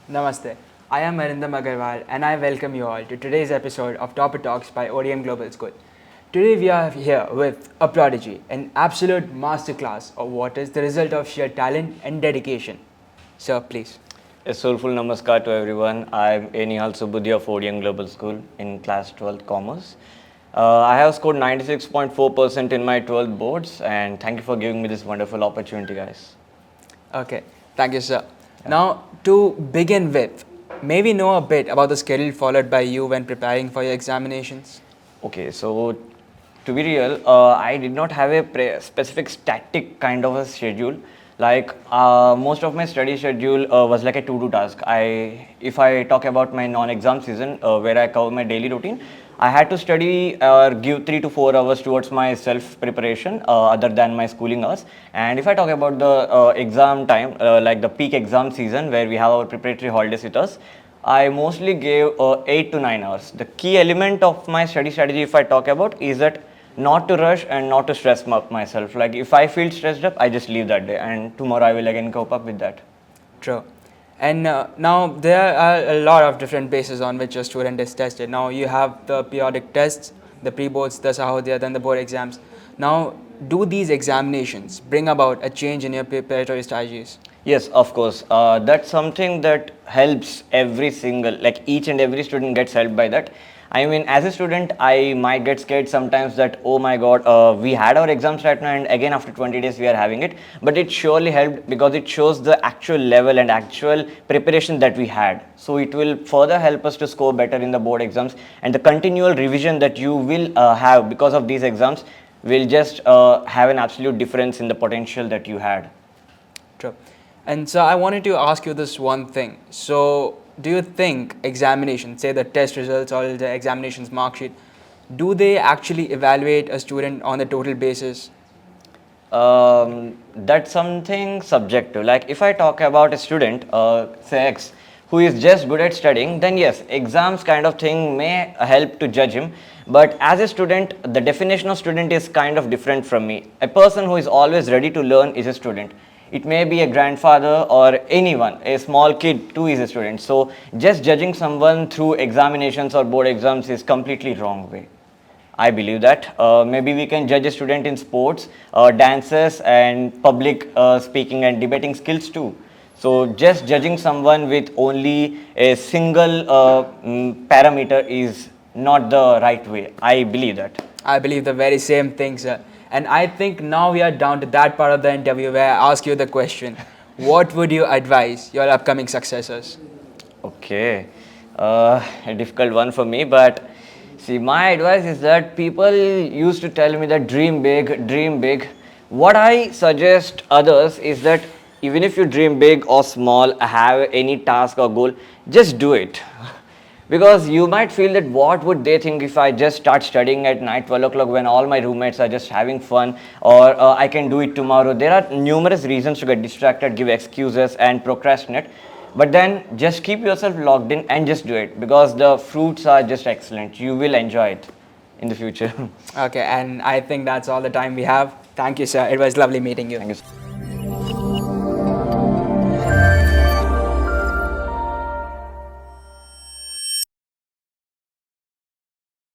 Namaste. I am Arindam Agarwal and I welcome you all to today's episode of Topper Talks by ODM Global School. Today we are here with a prodigy, an absolute masterclass of what is the result of sheer talent and dedication. Sir, please. A soulful namaskar to everyone. I'm Anihal of ODM Global School in Class XII Commerce. I have scored 96.4% in my 12th boards, and thank you for giving me this wonderful opportunity, guys. Okay, thank you, sir. Now, to begin with, may we know a bit about the schedule followed by you when preparing for your examinations? Okay, so to be real, I did not have a specific static kind of a schedule. Like most of my study schedule was like a to-do task. If I talk about my non-exam season where I cover my daily routine, I had to study or give 3 to 4 hours towards my self-preparation other than my schooling hours. And if I talk about the exam time, like the peak exam season where we have our preparatory holidays with us, I mostly gave 8 to 9 hours. The key element of my study strategy, if I talk about, is that not to rush and not to stress up myself. Like if I feel stressed up, I just leave that day, and tomorrow I will again cope up with that. True. And now there are a lot of different bases on which a student is tested. Now you have the periodic tests, the pre-boards, the Sahodya, then the board exams. Now, do these examinations bring about a change in your preparatory strategies? Yes, of course. That's something that helps like each and every student gets helped by that. I mean, as a student, I might get scared sometimes that, oh my God, we had our exams right now and again after 20 days we are having it. But it surely helped because it shows the actual level and actual preparation that we had. So it will further help us to score better in the board exams, and the continual revision that you will have because of these exams will just have an absolute difference in the potential that you had. True. And so I wanted to ask you this one thing. So do you think examinations, say the test results or the examinations mark sheet, do they actually evaluate a student on a total basis? That's something subjective. Like if I talk about a student, say X, who is just good at studying, then yes, exams kind of thing may help to judge him. But as a student, the definition of student is kind of different from me. A person who is always ready to learn is a student. It may be a grandfather or anyone, a small kid too is a student. So just judging someone through examinations or board exams is completely wrong way. I believe that. Maybe we can judge a student in sports, dances and public speaking and debating skills too. So just judging someone with only a single parameter is not the right way. I believe that. I believe the very same thing, sir. And I think now we are down to that part of the interview where I ask you the question. What would you advise your upcoming successors? Okay, a difficult one for me, but see, my advice is that people used to tell me that dream big, dream big. What I suggest others is that even if you dream big or small, have any task or goal, just do it. Because you might feel that what would they think if I just start studying at night 12 o'clock when all my roommates are just having fun, or I can do it tomorrow. There are numerous reasons to get distracted, give excuses and procrastinate. But then just keep yourself logged in and just do it, because the fruits are just excellent. You will enjoy it in the future. Okay, and I think that's all the time we have. Thank you, sir. It was lovely meeting you. Thank you.